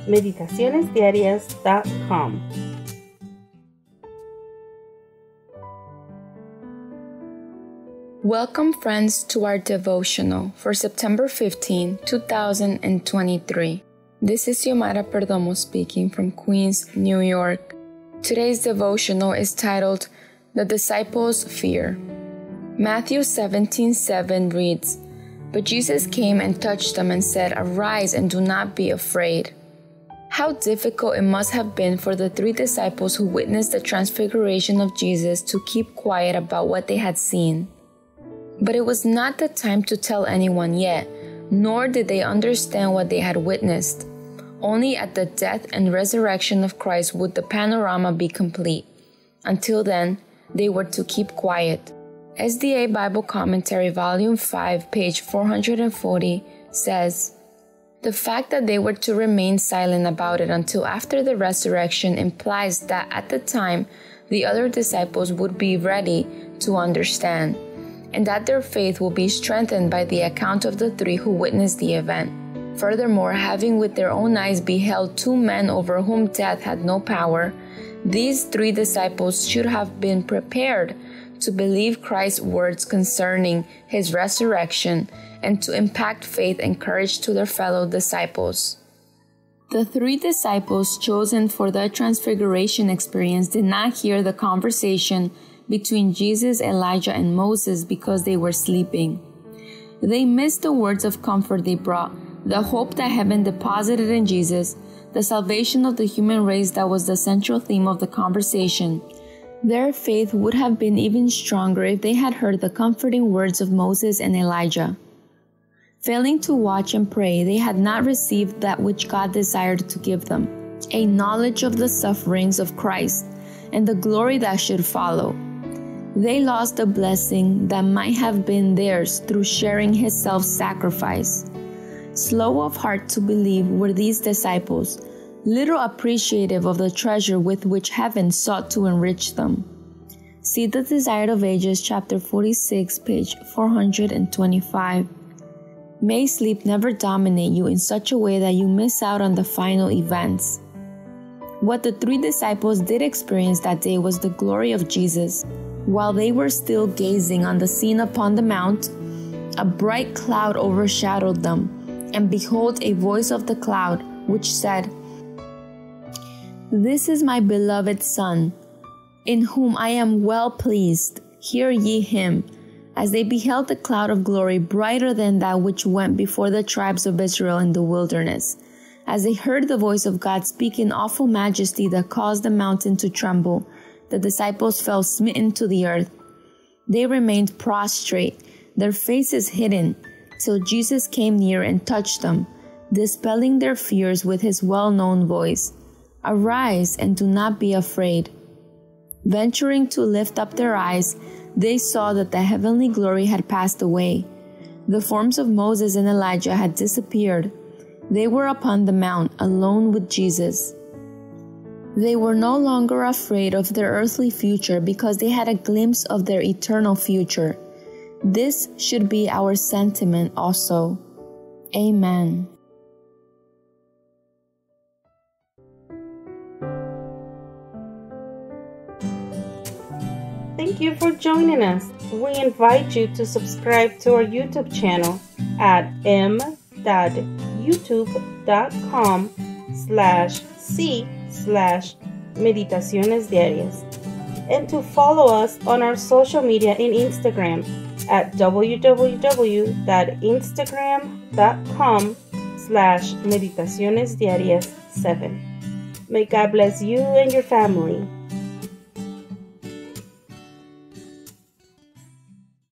meditacionesdiarias.com. Welcome, friends, to our devotional for September 15, 2023. This is Xiomara Perdomo speaking from Queens, New York. Today's devotional is titled, The Disciples' Fear. Matthew 17:7 reads, But Jesus came and touched them and said, Arise and do not be afraid. How difficult it must have been for the 3 disciples who witnessed the transfiguration of Jesus to keep quiet about what they had seen. But it was not the time to tell anyone yet, nor did they understand what they had witnessed. Only at the death and resurrection of Christ would the panorama be complete. Until then, they were to keep quiet. SDA Bible Commentary Volume 5, page 440 says, The fact that they were to remain silent about it until after the resurrection implies that at the time, the other disciples would be ready to understand, and that their faith will be strengthened by the account of the 3 who witnessed the event. Furthermore, having with their own eyes beheld 2 men over whom death had no power, these 3 disciples should have been prepared to believe Christ's words concerning his resurrection and to impact faith and courage to their fellow disciples. The 3 disciples chosen for the transfiguration experience did not hear the conversation between Jesus, Elijah, and Moses because they were sleeping. They missed the words of comfort they brought, the hope that heaven deposited in Jesus, the salvation of the human race that was the central theme of the conversation. Their faith would have been even stronger if they had heard the comforting words of Moses and Elijah. Failing to watch and pray, they had not received that which God desired to give them, a knowledge of the sufferings of Christ and the glory that should follow. They lost the blessing that might have been theirs through sharing his self-sacrifice. Slow of heart to believe were these disciples, little appreciative of the treasure with which heaven sought to enrich them. See The Desire of Ages, chapter 46, page 425. May sleep never dominate you in such a way that you miss out on the final events. What the 3 disciples did experience that day was the glory of Jesus. While they were still gazing on the scene upon the mount, a bright cloud overshadowed them, and behold, a voice of the cloud, which said, This is my beloved Son, in whom I am well pleased. Hear ye him. As they beheld the cloud of glory brighter than that which went before the tribes of Israel in the wilderness, as they heard the voice of God speak in awful majesty that caused the mountain to tremble, the disciples fell smitten to the earth. They remained prostrate, their faces hidden, till Jesus came near and touched them, dispelling their fears with his well-known voice, Arise and do not be afraid. Venturing to lift up their eyes, they saw that the heavenly glory had passed away. The forms of Moses and Elijah had disappeared. They were upon the mount, alone with Jesus. They were no longer afraid of their earthly future because they had a glimpse of their eternal future. This should be our sentiment also. Amen. Thank you for joining us. We invite you to subscribe to our YouTube channel at m.youtube.com/c/Meditaciones Diarias and to follow us on our social media in Instagram at www.instagram.com/meditacionesdiarias7. May God bless you and your family.